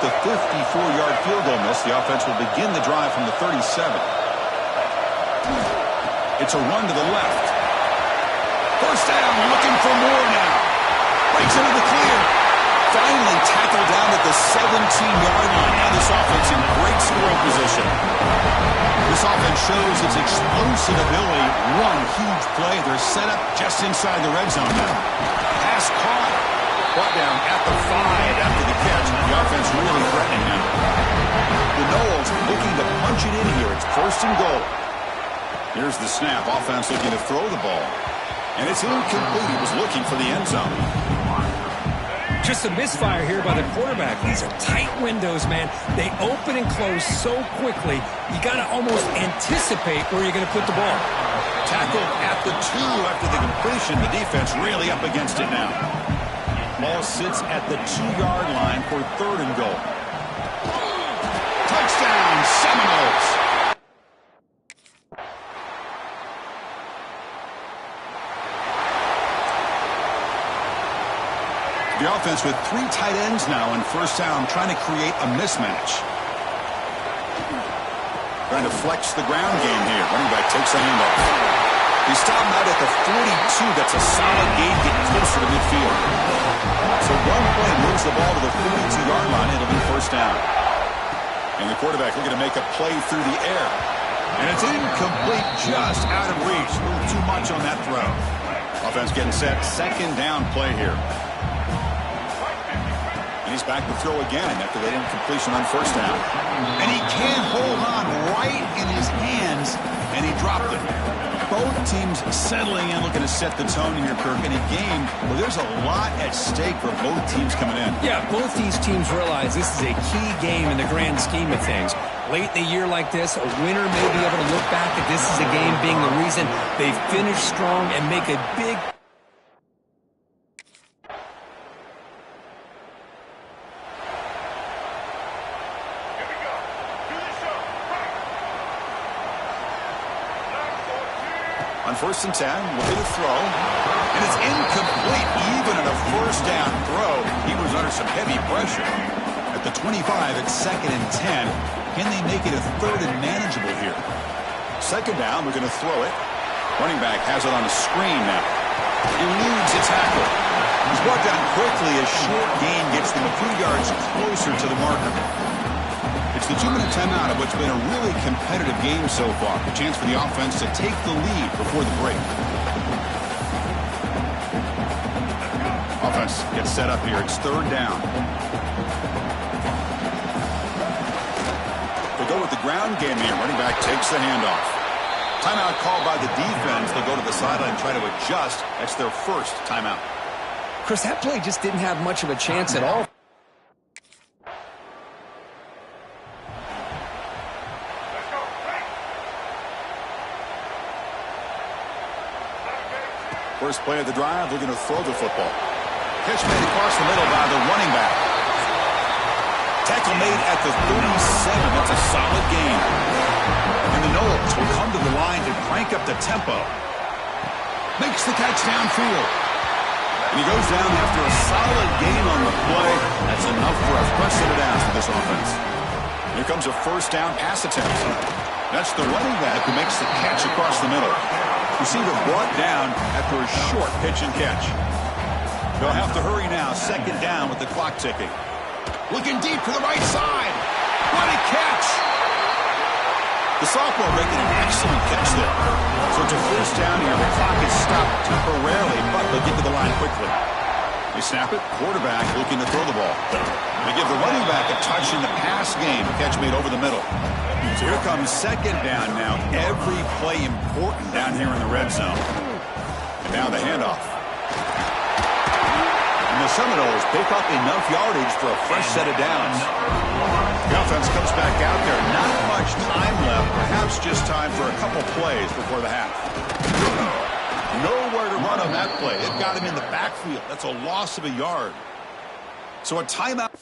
the 54-yard field goal miss, the offense will begin the drive from the 37. It's a run to the left. First down, looking for more now. Breaks into the clear. Finally tackled down at the 17-yard line. Now this offense in great scoring position. This offense shows its explosive ability. One huge play. They're set up just inside the red zone now. Pass caught. Brought down at the 5 after the catch. The offense really threatening now. The Noles looking to punch it in here. It's first and goal. Here's the snap. Offense looking to throw the ball. And it's incomplete. He was looking for the end zone. Just a misfire here by the quarterback. These are tight windows, man. They open and close so quickly, you got to almost anticipate where you're going to put the ball. Tackled at the 2 after the completion. The defense really up against it now. Ball sits at the 2-yard line for third and goal. Touchdown, Seminoles. The offense with 3 tight ends now in first down, trying to create a mismatch. Trying to flex the ground game here. Running back takes a handoff. He's stopped out at the 42. That's a solid gain, getting closer to midfield. So one play moves the ball to the 42-yard line. It'll be first down. And the quarterback looking to make a play through the air. And it's incomplete, just out of reach. A little too much on that throw. Offense getting set. Second down play here. And he's back to throw again after that incompletion on first down. And he can't hold on right in his hands, and he dropped it. Both teams settling in, looking to set the tone here, Kirk, in a game where there's a lot at stake for both teams coming in. Yeah, both these teams realize this is a key game in the grand scheme of things. Late in a year like this, a winner may be able to look back at this as a game being the reason they finish strong and make a big... On first and 10, looking to throw. And it's incomplete. Even at a first down throw, he was under some heavy pressure. At the 25, it's second and 10. Can they make it a third and manageable here? Second down, we're going to throw it. Running back has it on a screen now. Eludes a tackle. He's brought down quickly. A short gain gets them a few yards closer to the marker. It's the 2-minute timeout of what's been a really competitive game so far. A chance for the offense to take the lead before the break. Offense gets set up here. It's third down. They go with the ground game here. Running back takes the handoff. Timeout called by the defense. They'll go to the sideline and try to adjust. That's their first timeout. Chris, that play just didn't have much of a chance at all. First play of the drive, they're going to throw the football. Catch made across the middle by the running back. Tackle made at the 37. That's a solid gain. And the Noles will come to the line to crank up the tempo. Makes the catch downfield. And he goes down after a solid gain on the play. That's enough for a fresh set of downs for this offense. Here comes a first down pass attempt. That's the running back who makes the catch across the middle. Receiver brought down after a short pitch and catch. They'll have to hurry now. Second down with the clock ticking. Looking deep to the right side. What a catch! The sophomore making an excellent catch there. So it's a first down here. The clock is stopped temporarily, but they'll get to the line quickly. They snap it. Quarterback looking to throw the ball. They give the running back a touch in the pass game. Catch made over the middle. So here comes second down now. Every play important down here in the red zone. And now the handoff. And the Seminoles pick up enough yardage for a fresh set of downs. The offense comes back out there. Not much time left. Perhaps just time for a couple plays before the half. Nowhere to run on that play. It got him in the backfield. That's a loss of a yard. So a timeout.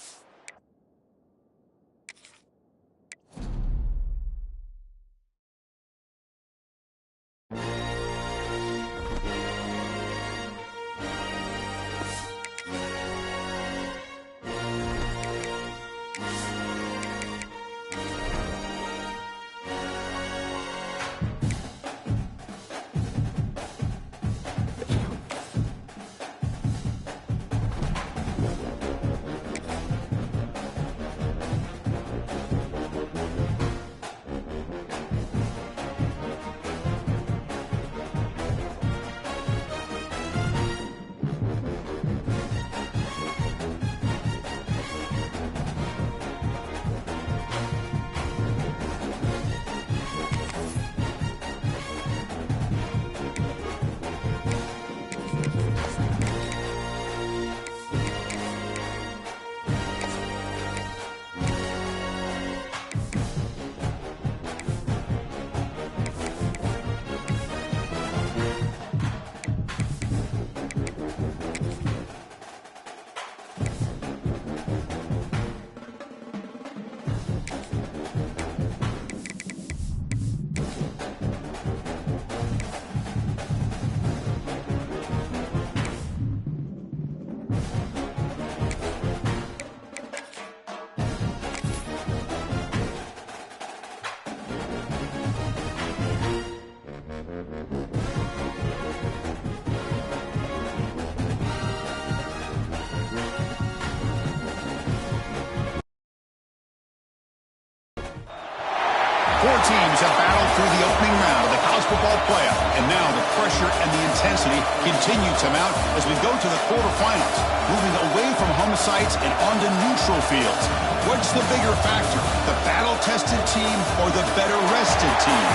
teams have battled through the opening round of the college football playoff, and now the pressure and the intensity continue to mount as we go to the quarterfinals, moving away from home sites and onto neutral fields. What's the bigger factor, the battle-tested team or the better-rested team?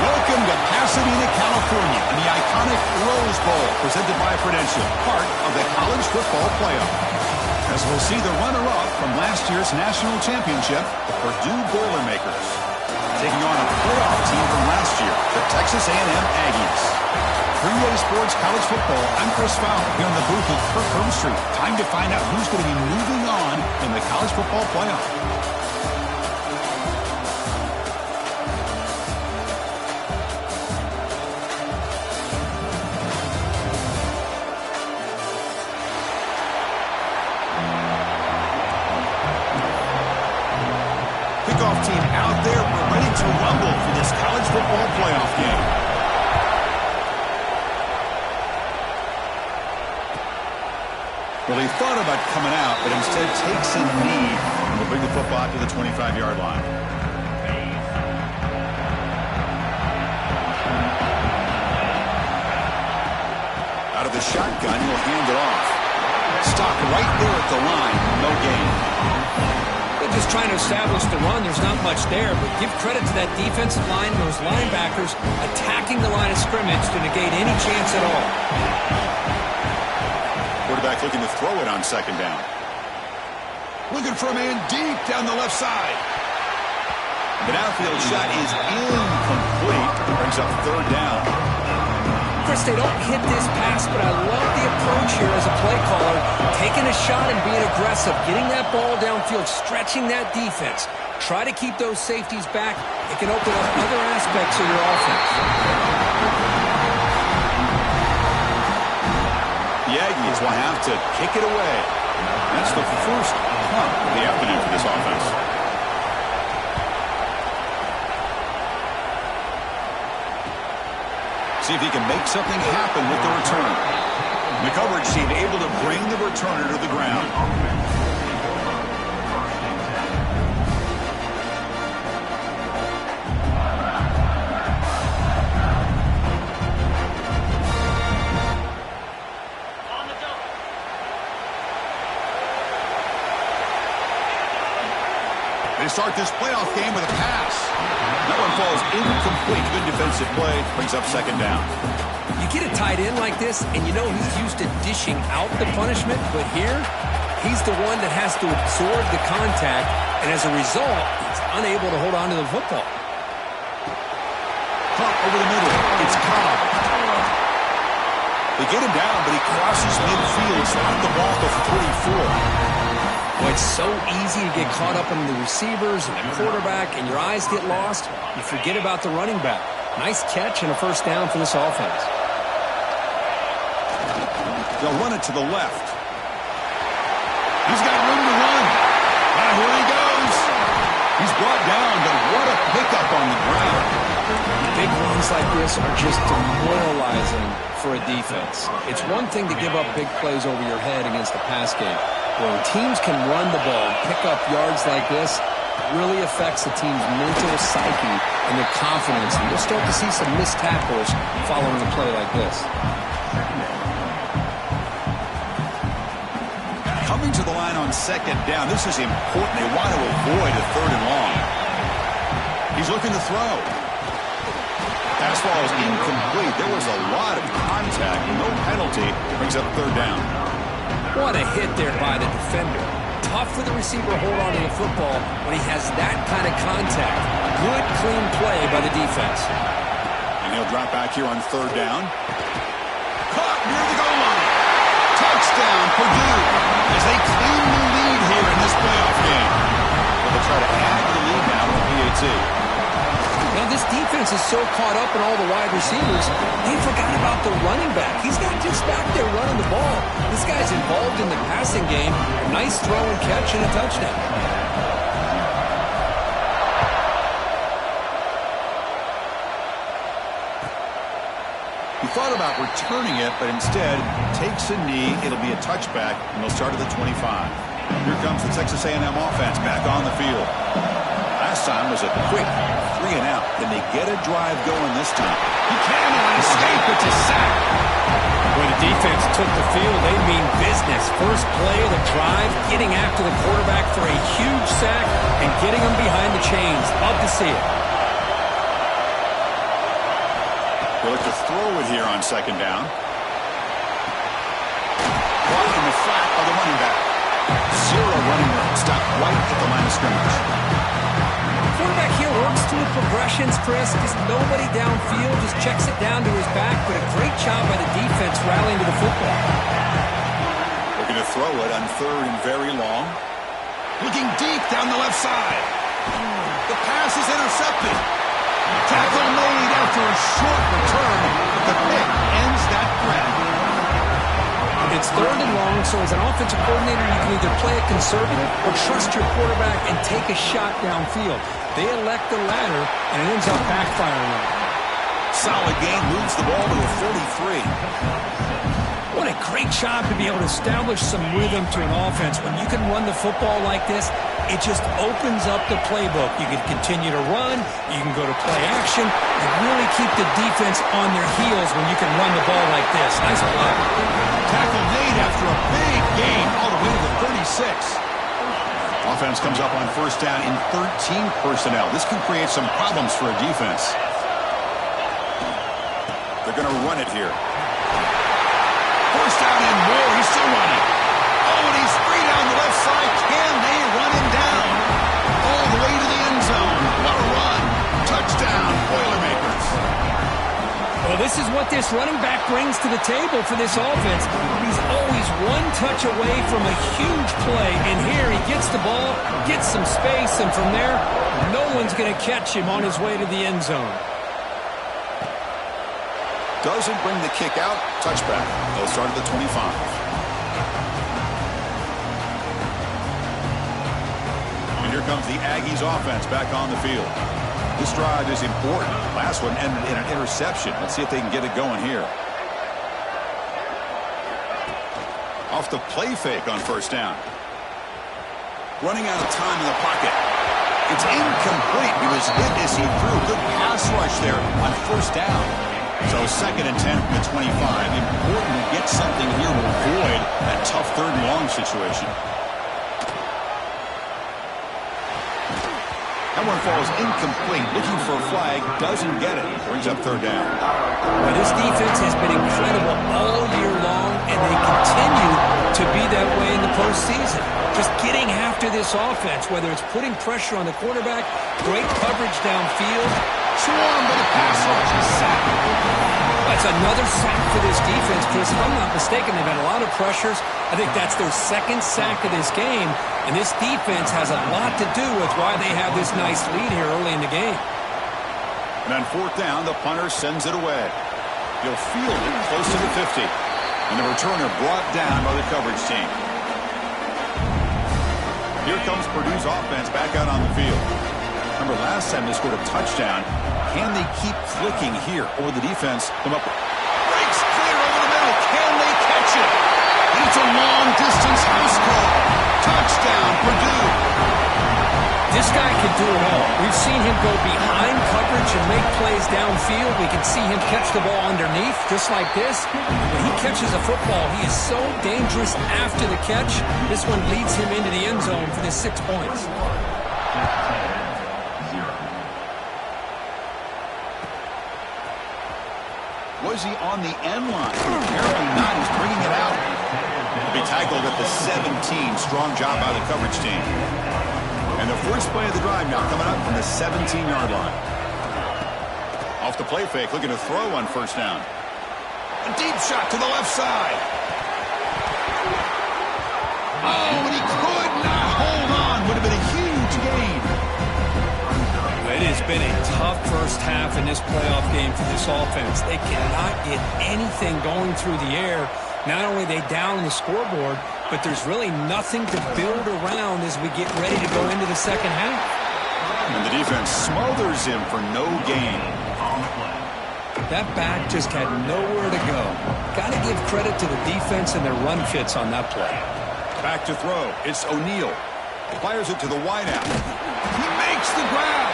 Welcome to Pasadena, California, and the iconic Rose Bowl, presented by Prudential, part of the college football playoff. As we'll see the runner-up from last year's national championship, the Purdue Boilermakers, taking on a playoff team from last year, the Texas A&M Aggies. 3-Way Sports College Football, I'm Chris Fowler here on the booth at Kirk Street. Time to find out who's going to be moving on in the college football playoff. Kickoff team out there. We're ready to rumble for this college football playoff game. Well, he thought about coming out, but instead takes a knee and will bring the football to the 25-yard line. Out of the shotgun, he'll hand it off. Stop right there at the line. No gain. Just trying to establish the run. There's not much there, but give credit to that defensive line and those linebackers attacking the line of scrimmage to negate any chance at all. Quarterback looking to throw it on second down. Looking for a man deep down the left side. The downfield shot is incomplete. Brings up third down. Chris, they don't hit this pass, but I love the approach here as a play caller. Taking a shot and being aggressive, getting that ball downfield, stretching that defense. Try to keep those safeties back. It can open up other aspects of your offense. The Aggies will have to kick it away. That's the first punt of the afternoon for this offense. See if he can make something happen with the return. The coverage team able to bring the returner to the ground. They start this playoff game with a pass. That one falls incomplete. Good defensive play. Brings up second down. You get a tight end like this, and you know he's used to dishing out the punishment, but here, he's the one that has to absorb the contact, and as a result, he's unable to hold on to the football. Pump over the middle. It's Cobb. They get him down, but he crosses midfield, so out the ball to 34. Well, it's so easy to get caught up in the receivers and the quarterback, and your eyes get lost. You forget about the running back. Nice catch and a first down for this offense. They'll run it to the left. He's got room to run. And here he goes. He's brought down, but what a pickup on the ground. Big runs like this are just demoralizing for a defense. It's one thing to give up big plays over your head against the pass game. When teams can run the ball, pick up yards like this, it really affects the team's mental psyche and their confidence. And you'll start to see some missed tackles following a play like this. Coming to the line on second down, this is important. They want to avoid a third and long. He's looking to throw. Pass ball is incomplete. There was a lot of contact. No penalty. Brings up third down. What a hit there by the defender. Tough for the receiver to hold on to the football when he has that kind of contact. Good, clean play by the defense. And he'll drop back here on third down. Caught near the goal line. Touchdown, Purdue, as they claim the lead here in this playoff game. Well, they'll try to add to the lead now with PAT. Now, this defense is so caught up in all the wide receivers, they forgot about the running back. He's not just back there running the ball. This guy's involved in the passing game. A nice throw and catch and a touchdown. He thought about returning it, but instead takes a knee. It'll be a touchback, and they'll start at the 25. Here comes the Texas A&M offense back on the field. last time was a quick 3 and out. Can they get a drive going this time? He cannot escape. It's a sack. When the defense took the field, they mean business. First play of the drive, getting after the quarterback for a huge sack and getting him behind the chains. Love to see it. They look to throw it here on second down. Caught in the flat by the running back. Zero running room. Stop right at the line of scrimmage. Quarterback here works through progressions, Chris. Just nobody downfield, just checks it down to his back, but a great job by the defense rallying to the football. Looking to throw it on third and very long. Looking deep down the left side. The pass is intercepted. Tackle made after a short return, but the pick ends that threat. It's third and long, so as an offensive coordinator, you can either play it conservative or trust your quarterback and take a shot downfield. They elect the latter, and it ends up backfiring on them. Solid gain, moves the ball to the 43. What a great job to be able to establish some rhythm to an offense. When you can run the football like this, it just opens up the playbook. You can continue to run, you can go to play action, and really keep the defense on their heels when you can run the ball like this. Nice play. Tackle made after a big gain all the way to the 36. Offense comes up on first down in 13 personnel. This can create some problems for a defense. They're going to run it here. First down and more. He's still running. Oh, and he's free down the left side. Can they run him down? All the way to the end zone. What a run. Touchdown, Boilermakers. Well, this is what this running back brings to the table for this offense. He's always one touch away from a huge play, and here he gets the ball, gets some space, and from there, no one's going to catch him on his way to the end zone. Doesn't bring the kick out. Touchback. They'll start at the 25. And here comes the Aggies offense back on the field. This drive is important. Last one ended in an interception. Let's see if they can get it going here. Off the play fake on first down. Running out of time in the pocket. It's incomplete. He was hit as he threw. Good pass rush there on first down. So second and 10 from the 25. Important to get something here to avoid that tough third and long situation. That one falls incomplete. Looking for a flag. Doesn't get it. Brings up third down. Well, this defense has been incredible all year long, and they continue to be that way in the postseason. Just getting after this offense, whether it's putting pressure on the quarterback, great coverage downfield. Swarmed by the pass rush. Sack. That's another sack for this defense, Chris. If I'm not mistaken, they've had a lot of pressures. I think that's their second sack of this game, and this defense has a lot to do with why they have this nice lead here early in the game. And on fourth down, the punter sends it away. He'll field it close to the 50. And the returner brought down by the coverage team. Here comes Purdue's offense back out on the field. Remember, last time they scored a touchdown. Can they keep clicking here? Or the defense come up? Breaks clear over the middle. Can they catch it? And it's a long-distance house call. Touchdown, Purdue. This guy can do it all. We've seen him go behind coverage and make plays downfield. We can see him catch the ball underneath, just like this. When he catches a football, he is so dangerous after the catch. This one leads him into the end zone for the 6 points. Was he on the end line? Apparently not. He's bringing it out. He'll be tackled at the 17. Strong job by the coverage team. And the first play of the drive now coming up from the 17-yard line. Off the play fake, looking to throw on first down. A deep shot to the left side. Oh, and he could not hold on. Would have been a huge gain. It has been a tough first half in this playoff game for this offense. They cannot get anything going through the air. Not only are they down the scoreboard, but there's really nothing to build around as we get ready to go into the second half. And the defense smothers him for no gain. That back just had nowhere to go. Got to give credit to the defense and their run fits on that play. Back to throw. It's O'Neal. Fires it to the wideout. He makes the grab.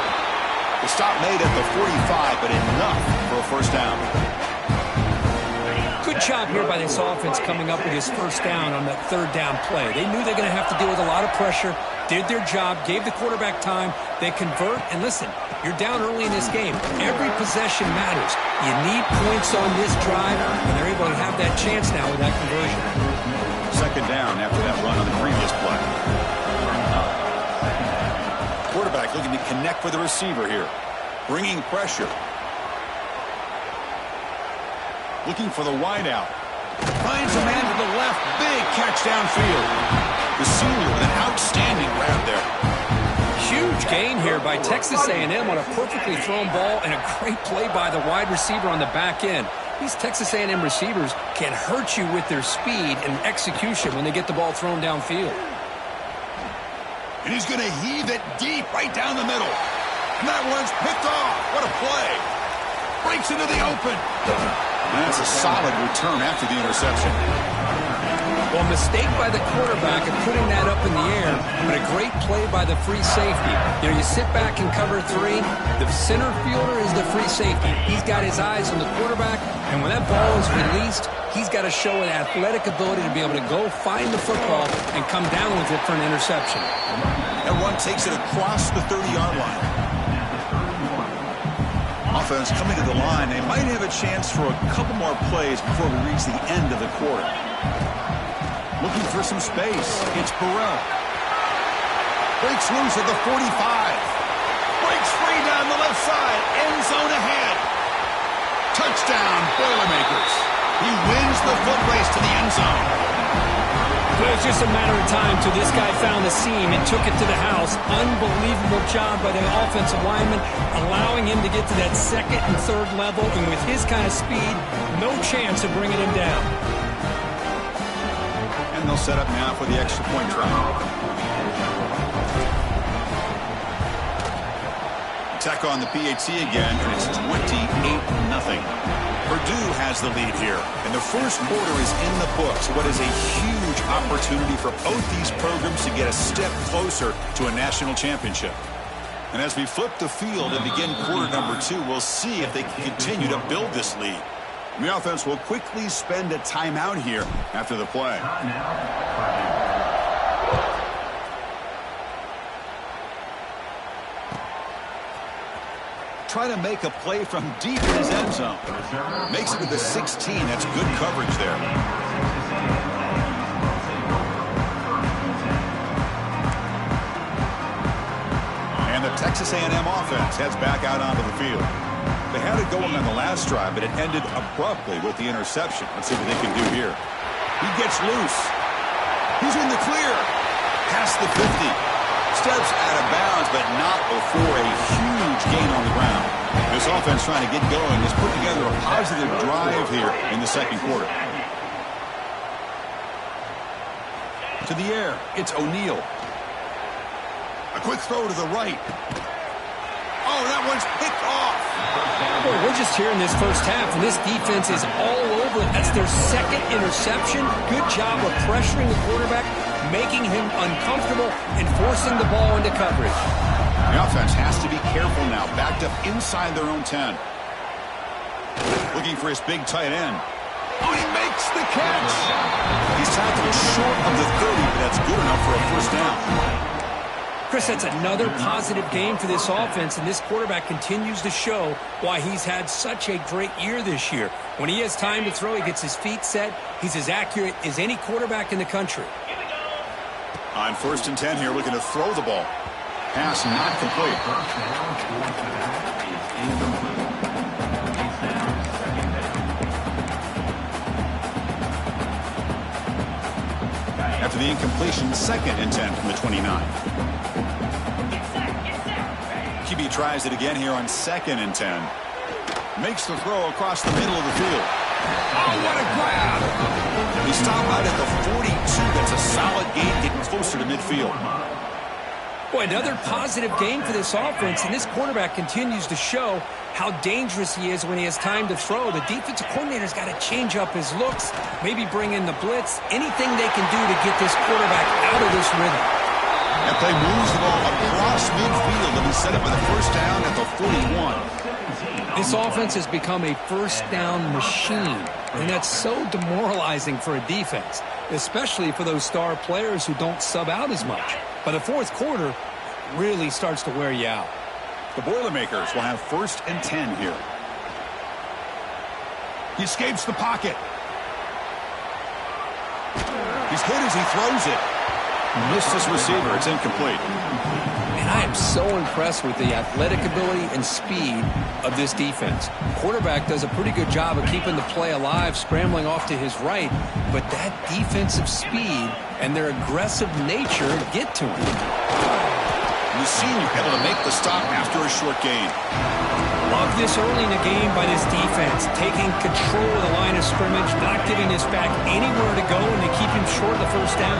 The stop made at the 45, but enough for a first down. Good job here by this offense coming up with his first down on that third down play. They knew they were going to have to deal with a lot of pressure, did their job, gave the quarterback time. They convert, and listen, you're down early in this game. Every possession matters. You need points on this drive, and they're able to have that chance now with that conversion. Second down after that run on the previous play. Quarterback looking to connect with the receiver here. Bringing pressure. Looking for the wideout. Finds a man to the left. Big catch downfield. The senior with an outstanding grab there. Huge gain here by Texas A&M on a perfectly thrown ball and a great play by the wide receiver on the back end. These Texas A&M receivers can hurt you with their speed and execution when they get the ball thrown downfield. And he's going to heave it deep right down the middle. And that one's picked off. What a play. Breaks into the open. And that's a solid return after the interception. Well, mistake by the quarterback of putting that up in the air, but a great play by the free safety. You know, you sit back and cover three. The center fielder is the free safety. He's got his eyes on the quarterback, and when that ball is released, he's got to show an athletic ability to be able to go find the football and come down with it for an interception. That one takes it across the 30-yard line. Offense coming to the line. They might have a chance for a couple more plays before we reach the end of the quarter. Looking for some space. It's Burrell. Breaks loose at the 45. Breaks free down the left side. End zone ahead. Touchdown, Boilermakers. He wins the foot race to the end zone. Well, it's just a matter of time till this guy found the seam and took it to the house. Unbelievable job by the offensive lineman, allowing him to get to that second and third level, and with his kind of speed, no chance of bringing him down. And they'll set up now for the extra point try. Attack on the PAT again, and it's 28-0. Purdue has the lead here, and the first quarter is in the books. What is a huge opportunity for both these programs to get a step closer to a national championship. And as we flip the field and begin quarter number 2, we'll see if they can continue to build this lead. And the offense will quickly spend a timeout here after the play. Trying to make a play from deep in his end zone. Makes it to the 16. That's good coverage there. And the Texas A&M offense heads back out onto the field. They had it going on the last drive, but it ended abruptly with the interception. Let's see what they can do here. He gets loose. He's in the clear. Past the 50. Steps out of bounds, but not before a huge gain on the ground. This offense trying to get going has put together a positive drive here in the second quarter. To the air, it's O'Neal. A quick throw to the right. Oh, that one's picked off. Boy, we're just here in this first half, and this defense is all over. That's their second interception. Good job of pressuring the quarterback, making him uncomfortable, and forcing the ball into coverage. The offense has to be careful now, backed up inside their own 10. Looking for his big tight end. Oh, he makes the catch. He's tackled short of the 30, but that's good enough for a first down. Chris, that's another positive game for this offense, and this quarterback continues to show why he's had such a great year this year. When he has time to throw, he gets his feet set. He's as accurate as any quarterback in the country. On 1st and 10 here, looking to throw the ball. Pass not complete. After the incompletion, 2nd and 10 from the 29. QB tries it again here on 2nd and 10. Makes the throw across the middle of the field. Oh, what a grab. He stopped out at the 42. That's a solid gain, getting closer to midfield. Boy, another positive game for this offense, and this quarterback continues to show how dangerous he is when he has time to throw. The defensive coordinator's got to change up his looks, maybe bring in the blitz, anything they can do to get this quarterback out of this rhythm. That play moves the ball across midfield and he set up with a first down at the 41. This offense has become a first down machine, and that's so demoralizing for a defense, especially for those star players who don't sub out as much. By the fourth quarter, it really starts to wear you out. The Boilermakers will have 1st and 10 here. He escapes the pocket. He's hit as he throws it. Missed his receiver. It's incomplete. And I am so impressed with the athletic ability and speed of this defense. Quarterback does a pretty good job of keeping the play alive, scrambling off to his right, but that defensive speed and their aggressive nature get to him. The senior able to make the stop after a short gain. Love this early in the game by this defense, taking control of the line of scrimmage, not giving this back anywhere to go, and they keep him short of the first down.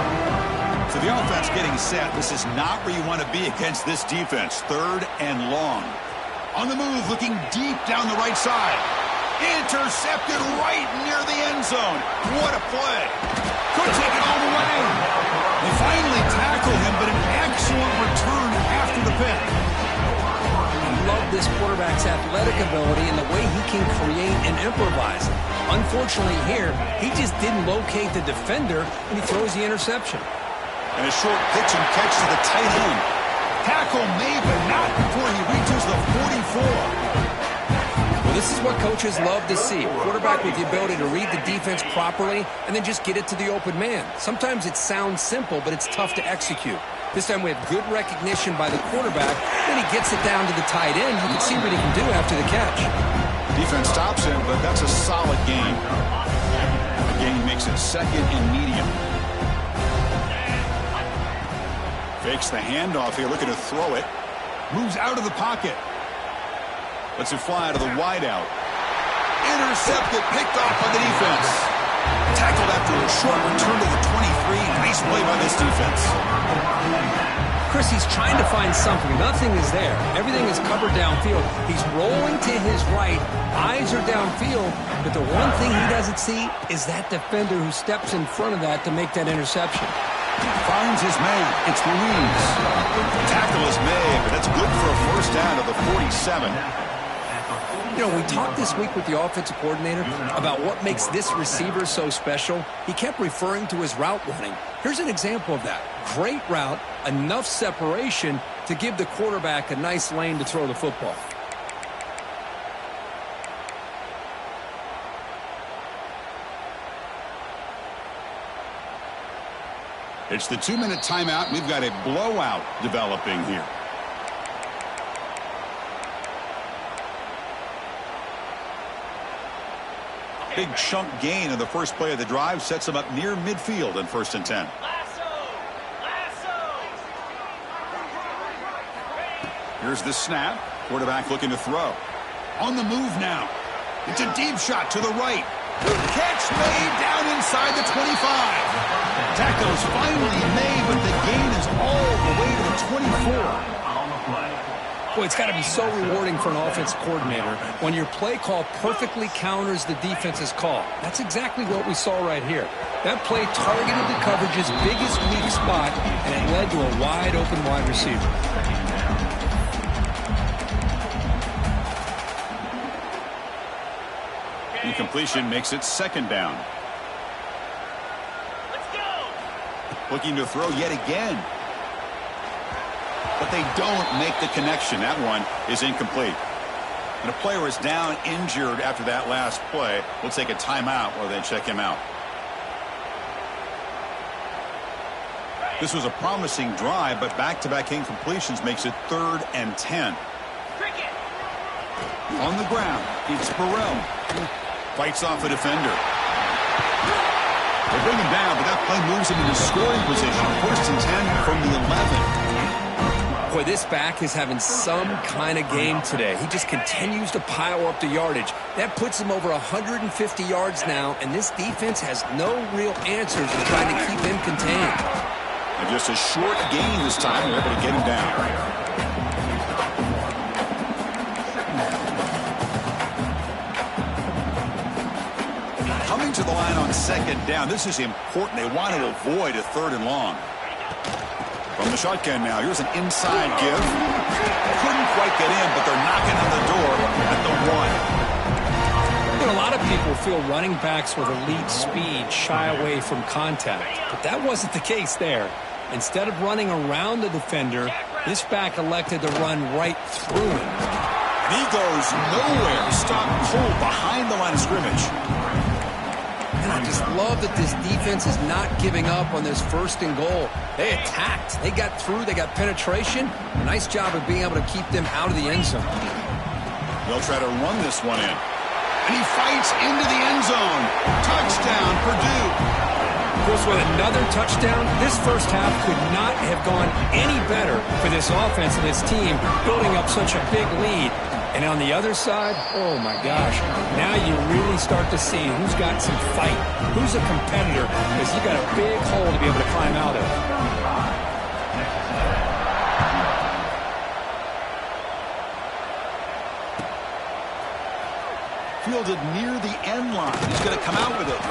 So the offense getting set. This is not where you want to be against this defense. 3rd and long. On the move, looking deep down the right side. Intercepted right near the end zone. What a play. Could take it all the way. They finally tackle him, but an excellent return after the pick. I love this quarterback's athletic ability and the way he can create and improvise. Unfortunately here, he just didn't locate the defender, and he throws the interception. And a short pitch and catch to the tight end. Tackle made, but not before he reaches the 44. Well, this is what coaches love to see. A quarterback with the ability to read the defense properly and then just get it to the open man. Sometimes it sounds simple, but it's tough to execute. This time we have good recognition by the quarterback. Then he gets it down to the tight end. You can see what he can do after the catch. Defense stops him, but that's a solid gain. The gain makes it 2nd and medium. Fakes the handoff here, looking to throw it. Moves out of the pocket. Lets it fly to the wideout. Intercepted, picked off by the defense. Tackled after a short return to the 23. Nice play by this defense. Chris, he's trying to find something. Nothing is there. Everything is covered downfield. He's rolling to his right. Eyes are downfield. But the one thing he doesn't see is that defender who steps in front of that to make that interception. Finds his man. It's Ruiz. Tackle is made, but that's good for a first down to the 47. You know, we talked this week with the offensive coordinator about what makes this receiver so special. He kept referring to his route running. Here's an example of that. Great route, enough separation to give the quarterback a nice lane to throw the football. It's the 2-minute timeout. We've got a blowout developing here. Big chunk gain in the first play of the drive sets him up near midfield in 1st and 10. Here's the snap. Quarterback looking to throw. On the move now. It's a deep shot to the right. Catch made down inside the 25. Tackle is finally made, but the gain is all the way to the 24. Boy, it's got to be so rewarding for an offense coordinator when your play call perfectly counters the defense's call. That's exactly what we saw right here. That play targeted the coverage's biggest weak spot, and it led to a wide-open wide receiver. Incompletion makes it 2nd down. Let's go. Looking to throw yet again. But they don't make the connection. That one is incomplete. And a player is down injured after that last play. We'll take a timeout while they check him out. This was a promising drive, but back-to-back incompletions makes it 3rd and 10. Cricket. On the ground, it's Burrell. Fights off a defender. They bring him down, but that play moves him into scoring position. 1st and 10 from the 11. Boy, this back is having some kind of game today. He just continues to pile up the yardage. That puts him over 150 yards now, and this defense has no real answers in trying to keep him contained. And just a short gain this time. They're able to get him down. Coming to the line on 2nd down. This is important. They want to avoid a 3rd and long. From the shotgun now, here's an inside give. Couldn't quite get in, but they're knocking on the door at the 1. You know, a lot of people feel running backs with elite speed shy away from contact, but that wasn't the case there. Instead of running around the defender, this back elected to run right through him. And he goes nowhere. Stopped cold behind the line of scrimmage. And I just love that this defense is not giving up on this 1st and goal. They attacked. They got through. They got penetration. A nice job of being able to keep them out of the end zone. They'll try to run this one in. And he fights into the end zone. Touchdown, Purdue. Chris, with another touchdown, this first half could not have gone any better for this offense and this team, building up such a big lead. And on the other side, oh my gosh, now you really start to see who's got some fight, who's a competitor, because you got a big hole to be able to climb out of. Fielded near the end line. He's going to come out with it.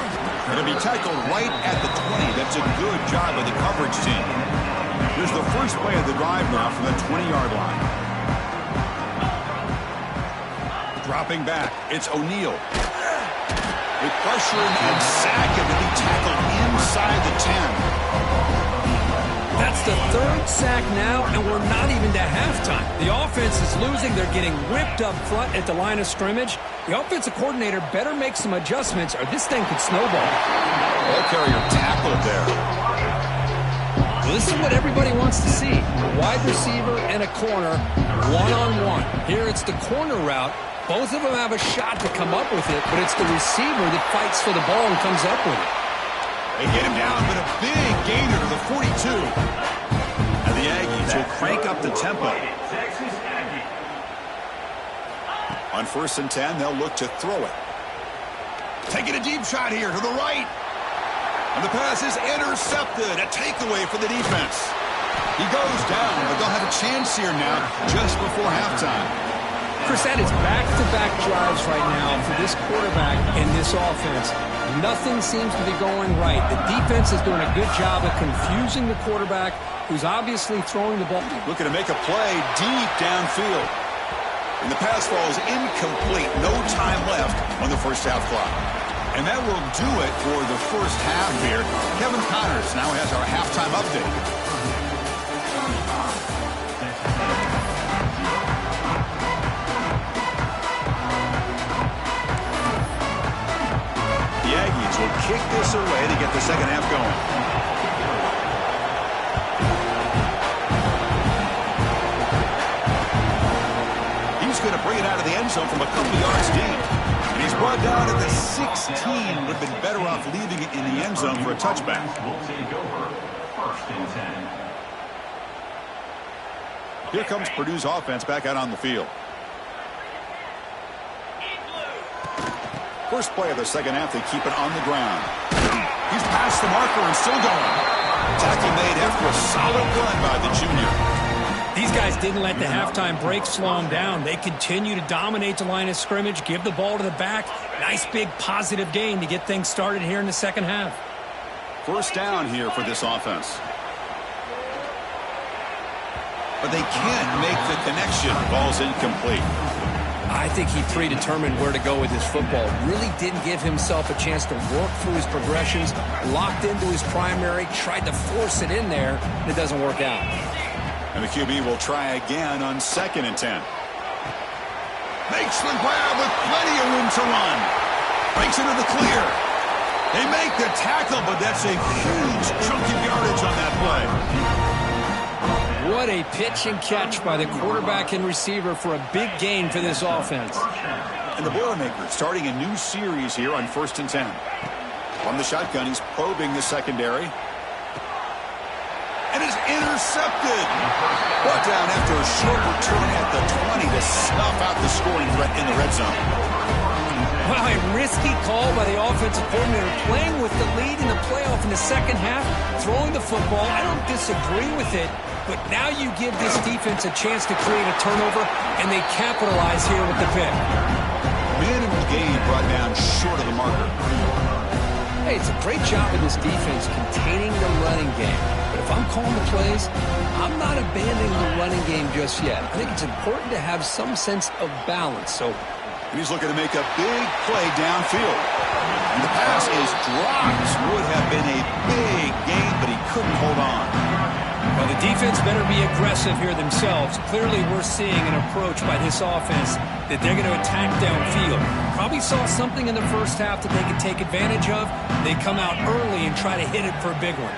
Going to be tackled right at the 20. That's a good job of the coverage team. Here's the first play of the drive now from the 20-yard line. Dropping back, it's O'Neal. They pressure him and sack him to be tackled inside the 10. That's the 3rd sack now, and we're not even to halftime. The offense is losing. They're getting ripped up front at the line of scrimmage. The offensive coordinator better make some adjustments, or this thing could snowball. Ball carrier tackled there. Well, this is what everybody wants to see. A wide receiver and a corner, one-on-one. Here it's the corner route. Both of them have a shot to come up with it, but it's the receiver that fights for the ball and comes up with it. They get him down, but a big gainer to the 42. And the Aggies will crank up the tempo. On 1st and 10, they'll look to throw it. Taking a deep shot here to the right. And the pass is intercepted. A takeaway for the defense. He goes down, but they'll have a chance here now just before halftime. Chris, that is back-to-back drives right now for this quarterback and this offense. Nothing seems to be going right. The defense is doing a good job of confusing the quarterback, who's obviously throwing the ball. Looking to make a play deep downfield. And the pass falls incomplete. No time left on the first half clock. And that will do it for the first half here. Kevin Connors now has our halftime update. The Aggies will kick this away to get the second half going. Going to bring it out of the end zone from a couple yards deep. And he's brought down at the 16. Would have been better off leaving it in the end zone for a touchback. Will take over 1st and 10. Here comes Purdue's offense back out on the field. First play of the second half, they keep it on the ground. He's past the marker and still going. Tackle made after a solid run by the junior. These guys didn't let the halftime break slow them down. They continue to dominate the line of scrimmage, give the ball to the back. Nice big positive gain to get things started here in the second half. First down here for this offense. But they can't make the connection. Ball's incomplete. I think he predetermined where to go with his football. Really didn't give himself a chance to work through his progressions. Locked into his primary, tried to force it in there, and it doesn't work out. And the QB will try again on 2nd and 10. Makes the grab with plenty of room to run. Breaks into the clear. They make the tackle, but that's a huge chunk of yardage on that play. What a pitch and catch by the quarterback and receiver for a big gain for this offense. And the Boilermakers starting a new series here on 1st and 10. From the shotgun, he's probing the secondary. And it's intercepted. Brought down after a short return at the 20 to snuff out the scoring threat in the red zone. Wow, a risky call by the offensive coordinator, playing with the lead in the playoff in the second half, throwing the football. I don't disagree with it, but now you give this defense a chance to create a turnover, and they capitalize here with the pick. Minimal gain brought down short of the marker. Hey, it's a great job of this defense containing the running game. But if I'm calling the plays, I'm not abandoning the running game just yet. I think it's important to have some sense of balance. So he's looking to make a big play downfield. And the pass is dropped. Would have been a big gain, but he couldn't hold on. Well, the defense better be aggressive here themselves. Clearly, we're seeing an approach by this offense that they're going to attack downfield. Probably saw something in the first half that they could take advantage of. They come out early and try to hit it for a big one.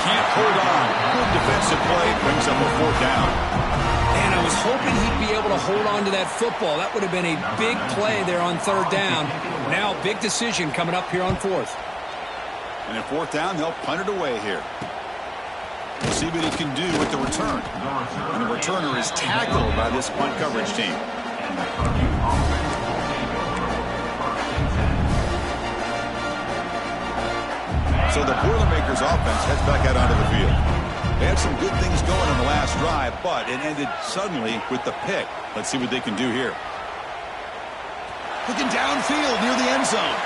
Can't hold on. Good defensive play. Brings up a 4th down. And I was hoping he'd be able to hold on to that football. That would have been a big play there on 3rd down. Now, big decision coming up here on 4th. And at 4th down, they'll punt it away here. We'll see what he can do with the return. And the returner is tackled by this punt coverage team. So the Boilermakers offense heads back out onto the field. They had some good things going in the last drive, but it ended suddenly with the pick. Let's see what they can do here. Looking downfield near the end zone.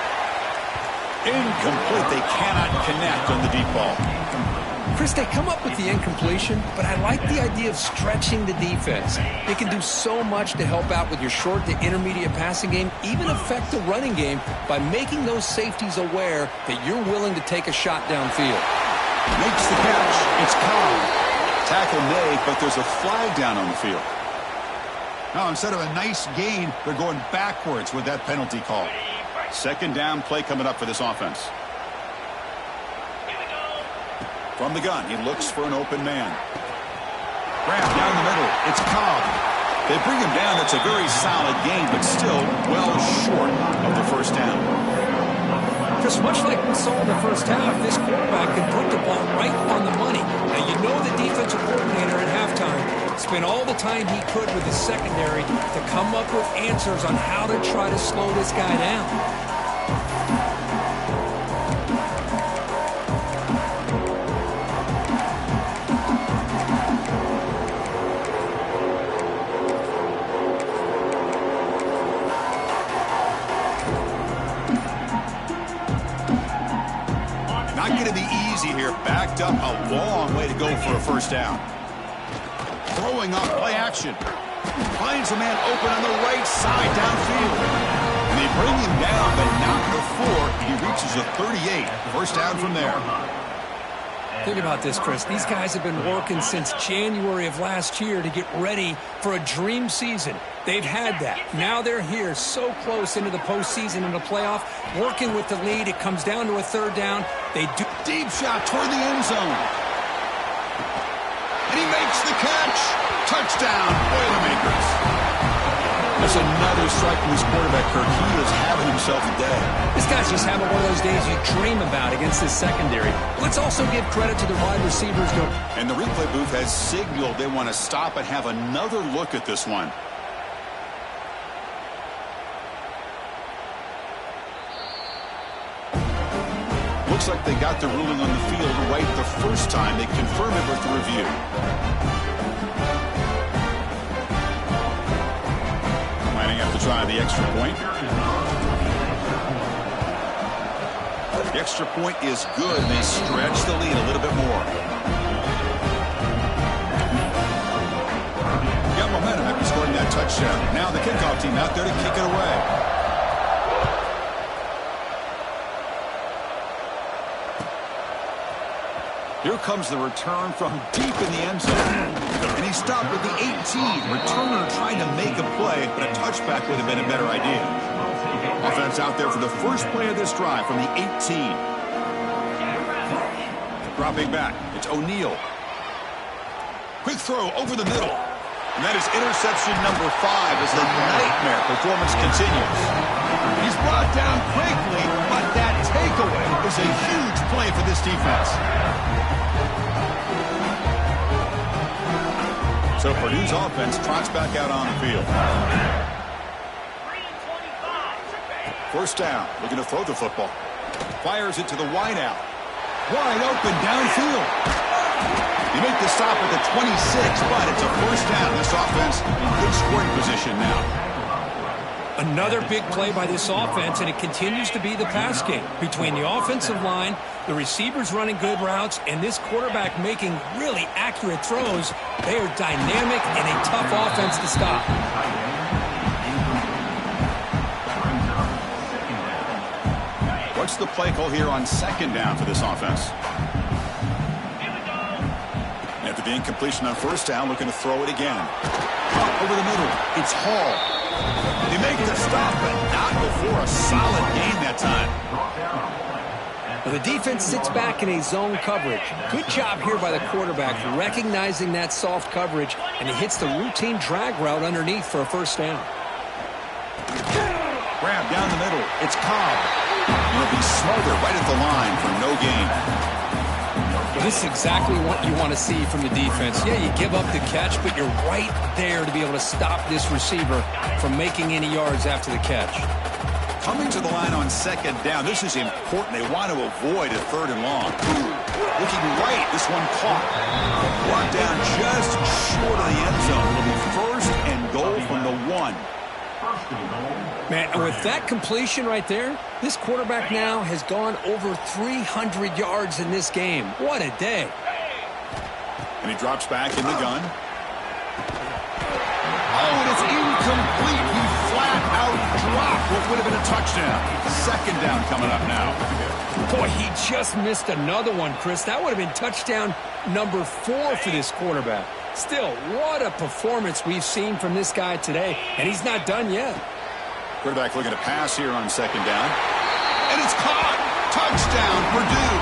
Incomplete. They cannot connect on the deep ball. Chris, they come up with the incompletion, but I like the idea of stretching the defense. They can do so much to help out with your short to intermediate passing game, even affect the running game by making those safeties aware that you're willing to take a shot downfield. Makes the catch. It's Cobb. Tackle made, but there's a flag down on the field. Now, instead of a nice gain, they're going backwards with that penalty call. 2nd down play coming up for this offense. From the gun, he looks for an open man. Grab down the middle. It's Cobb. They bring him down. It's a very solid gain, but still well short of the 1st down. Just much like we saw in the first half, this quarterback can put the ball right on the money. Now, you know the defensive coordinator at halftime spent all the time he could with the secondary to come up with answers on how to try to slow this guy down. Not going to be easy here. Backed up a long way to go for a 1st down. Throwing off play action. Finds a man open on the right side downfield. And they bring him down, but not before he reaches a 38. 1st down from there. Think about this, Chris. These guys have been working since January of last year to get ready for a dream season. They've had that. Now they're here so close into the postseason and the playoff, working with the lead. It comes down to a 3rd down. They do. Deep shot toward the end zone. And he makes the catch. Touchdown, Boilermakers. That's another strike from his quarterback, Kirk. He is having himself a day. This guy's just having one of those days you dream about against this secondary. Let's also give credit to the wide receivers. And the replay booth has signaled they want to stop and have another look at this one. Looks like they got the ruling on the field right the first time. They confirm it with the review. Lining up to try the extra point. The extra point is good. They stretch the lead a little bit more. Got momentum after scoring that touchdown. Now the kickoff team out there to kick it away. Here comes the return from deep in the end zone. And he stopped at the 18. Returner trying to make a play, but a touchback would have been a better idea. Offense out there for the first play of this drive from the 18. Dropping back. It's O'Neal. Quick throw over the middle. And that is interception number 5 as the nightmare performance continues. He's brought down quickly, but that takeaway is a huge play for this defense. So Purdue's offense trots back out on the field. 1st down, looking to throw the football. Fires it to the wide out. Wide open downfield. He made the stop at the 26, but it's a 1st down. This offense in good scoring position now. Another big play by this offense, and it continues to be the pass game. Between the offensive line, the receivers running good routes, and this quarterback making really accurate throws, they are dynamic and a tough offense to stop. What's the play call here on second down for this offense? After the incompletion on first down, looking to throw it again. Up over the middle, it's Hall. They make the stop, but not before a solid gain that time. Well, the defense sits back in a zone coverage. Good job here by the quarterback, recognizing that soft coverage, and he hits the routine drag route underneath for a first down. Grab down the middle, it's Cobb. He'll be smothered right at the line for no gain. Well, this is exactly what you want to see from the defense. Yeah, you give up the catch, but you're right there to be able to stop this receiver from making any yards after the catch. Coming to the line on second down, this is important. They want to avoid a third and long. Looking right, this one caught. Brought down just short of the end zone. It'll be first and goal from the 1. Man, with that completion right there, this quarterback now has gone over 300 yards in this game. What a day. And he drops back in the gun. Oh, and it's incomplete. He flat out dropped what would have been a touchdown. Second down coming up now. Boy, he just missed another one, Chris. That would have been touchdown number 4 for this quarterback. Still, what a performance we've seen from this guy today, and he's not done yet. Quarterback looking to pass here on second down. And it's caught. Touchdown, Purdue.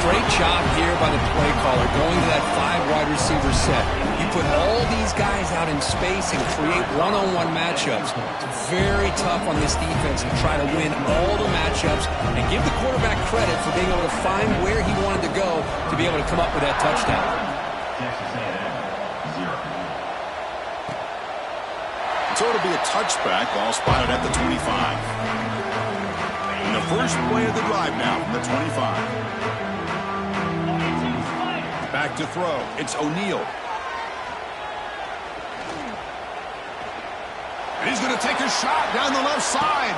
Great job here by the play caller going to that 5 wide receiver set. You put all these guys out in space and create one-on-one matchups. It's very tough on this defense to try to win all the matchups and give the quarterback credit for being able to find where he wanted to go to be able to come up with that touchdown. Texas A&M, 0. So it'll be a touchback. Ball spotted at the 25. And the first play of the drive now from the 25. Back to throw. It's O'Neal. And he's going to take a shot down the left side.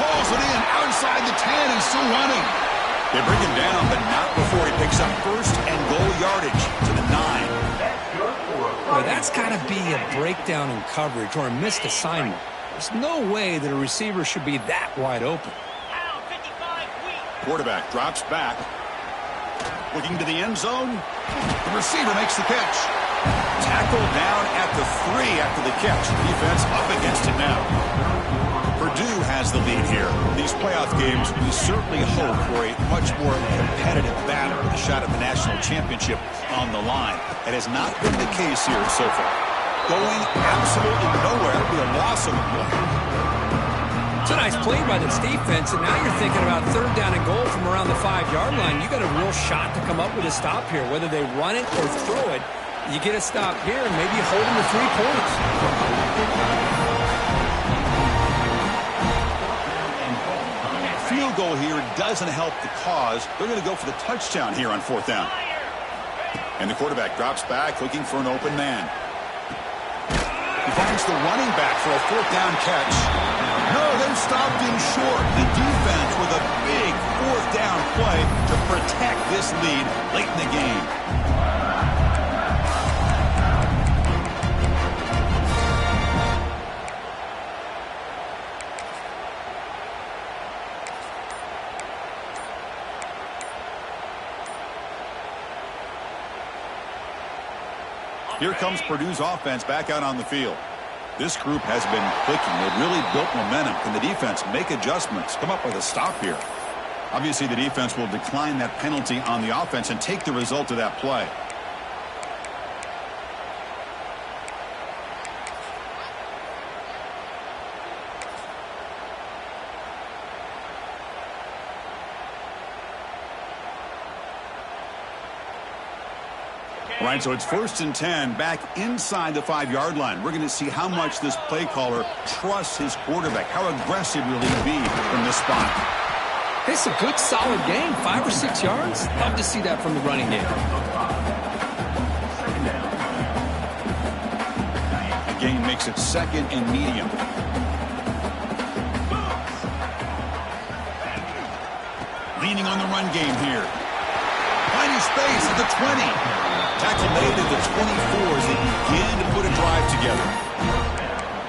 Pulls it in outside the 10 and still running. They bring him down, but not before he picks up first and goal yardage to the 9. Well, that's got to be a breakdown in coverage or a missed assignment. There's no way that a receiver should be that wide open. Quarterback drops back. Looking to the end zone. The receiver makes the catch. Tackled down at the 3 after the catch. Defense up against it now. Purdue has the lead here. These playoff games, we certainly hope for a much more competitive battle, a shot at the national championship on the line. It has not been the case here so far. Going absolutely nowhere. It'll be a loss of the play. It's a nice play by this defense, and now you're thinking about third down and goal from around the 5-yard line. You got a real shot to come up with a stop here. Whether they run it or throw it, you get a stop here and maybe hold them to 3 points. Field goal here doesn't help the cause. They're going to go for the touchdown here on 4th down. And the quarterback drops back looking for an open man. He finds the running back for a 4th down catch. No, they stopped him short. The defense with a big 4th down play to protect this lead late in the game. Here comes Purdue's offense back out on the field. This group has been clicking. They've really built momentum. Can the defense make adjustments, come up with a stop here? Obviously, the defense will decline that penalty on the offense and take the result of that play. All right, so it's 1st and 10 back inside the 5-yard line. We're going to see how much this play caller trusts his quarterback. How aggressive will he be from this spot? It's a good, solid game. 5 or 6 yards. Love to see that from the running game. The gain makes it 2nd and medium. leaning on the run game here. Finding space at the 20. Tackle made at the 24 as they begin to put a drive together.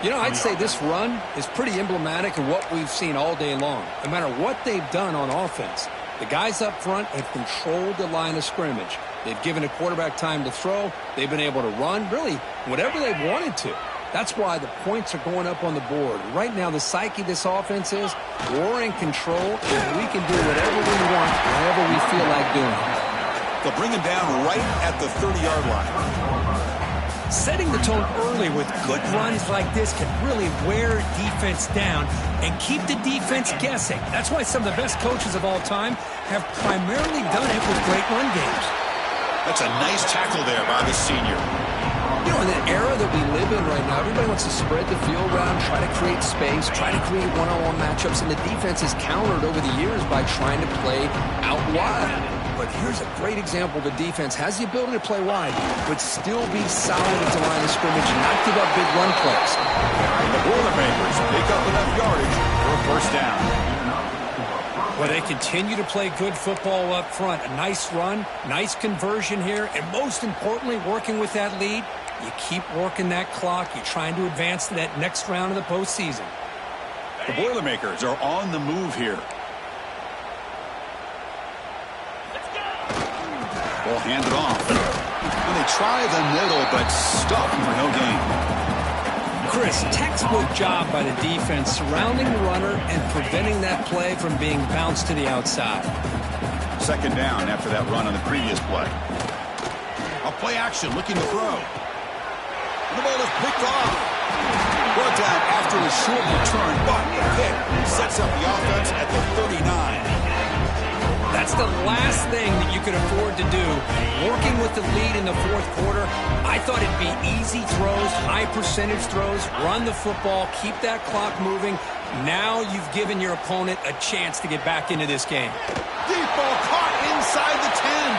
You know, I'd say this run is pretty emblematic of what we've seen all day long. No matter what they've done on offense, the guys up front have controlled the line of scrimmage. They've given a quarterback time to throw. They've been able to run, really, whatever they've wanted to. That's why the points are going up on the board. Right now, the psyche of this offense is we're in control, and we can do whatever we want, whenever we feel like doing. They'll bring him down right at the 30-yard line. Setting the tone early with good runs like this can really wear defense down and keep the defense guessing. That's why some of the best coaches of all time have primarily done it with great run games. That's a nice tackle there by the senior. You know, in the era that we live in right now, everybody wants to spread the field around, try to create space, try to create one-on-one matchups, and the defense is countered over the years by trying to play out wide. But here's a great example. The defense has the ability to play wide, but still be solid at the line of scrimmage and not give up big run plays. The Boilermakers pick up enough yardage for a first down. Well, they continue to play good football up front. A nice run, nice conversion here, and most importantly, working with that lead, you keep working that clock. You're trying to advance to that next round of the postseason. The Boilermakers are on the move here. Ball handed off. And they try the middle, but stopped for no gain. Chris, textbook job by the defense surrounding the runner and preventing that play from being bounced to the outside. Second down after that run on the previous play. A play action looking to throw. The ball is picked off. Brought down after a short return, but a pick sets up the offense at the 39. That's the last thing that you could afford to do. Working with the lead in the fourth quarter, I thought it'd be easy throws, high percentage throws, run the football, keep that clock moving. Now you've given your opponent a chance to get back into this game. Deep ball caught inside the 10.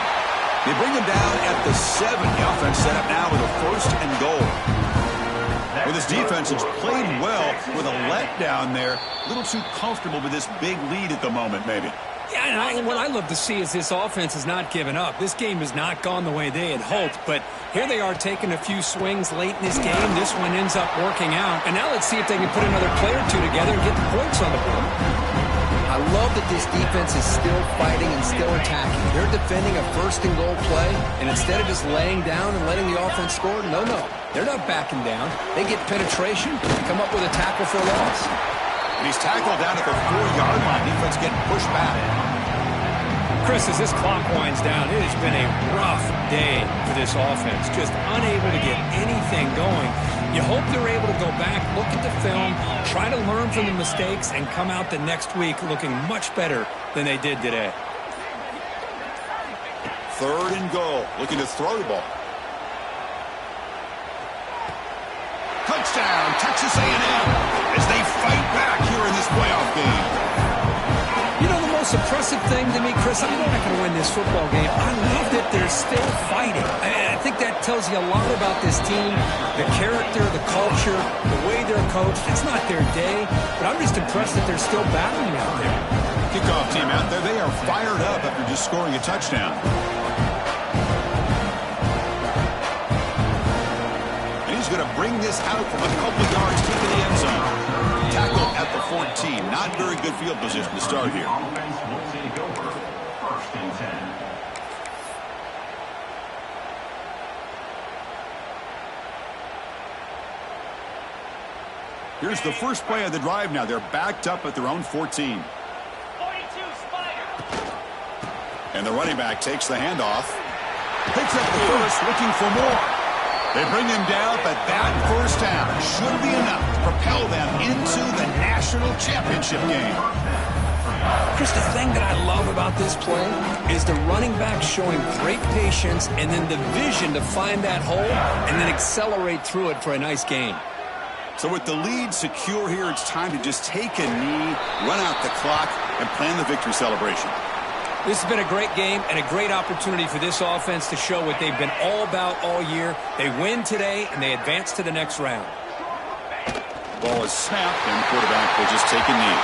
They bring him down at the 7. The offense set up now with a first and goal. Well, this defense has played well with a letdown there. A little too comfortable with this big lead at the moment, maybe. Yeah, and what I love to see is this offense has not given up. This game has not gone the way they had hoped, but here they are taking a few swings late in this game. This one ends up working out, and now let's see if they can put another play or two together and get the points on the board. I love that this defense is still fighting and still attacking. They're defending a first and goal play, and instead of just laying down and letting the offense score, no. They're not backing down. They get penetration and come up with a tackle for a loss. And he's tackled down at the 4-yard line. Defense getting pushed back. Chris, as this clock winds down, it has been a rough day for this offense. Just unable to get anything going. You hope they're able to go back, look at the film, try to learn from the mistakes, and come out the next week looking much better than they did today. Third and goal. Looking to throw the ball. Touchdown, Texas A&M, as they fight back here in this playoff game. You know, the most impressive thing to me, Chris, I know they're not going to win this football game. I love that they're still fighting. I think that tells you a lot about this team, the character, the culture, the way they're coached. It's not their day, but I'm just impressed that they're still battling out there. Kickoff team out there, they are fired up after just scoring a touchdown. And he's going to bring this out from a couple yards deep in the end zone. Tackled at the 14. Not very good field position to start here. Offense will take over first and 10. Here's the first play of the drive now. They're backed up at their own 14. 42 Spider. And the running back takes the handoff. Picks up the first, looking for more. They bring him down, but that first down should be enough to propel them into the national championship game. Chris, the thing that I love about this play is the running back showing great patience and then the vision to find that hole and then accelerate through it for a nice gain. So with the lead secure here, it's time to just take a knee, run out the clock, and plan the victory celebration. This has been a great game and a great opportunity for this offense to show what they've been all about all year. They win today, and they advance to the next round. Ball is snapped, and the quarterback will just take a knee.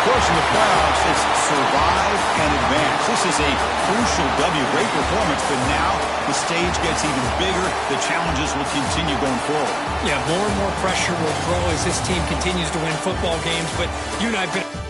course, in the playoffs, it's survive and advance. This is a crucial W. Great performance, but now the stage gets even bigger. The challenges will continue going forward. Yeah, more and more pressure will grow as this team continues to win football games, but you and I have been...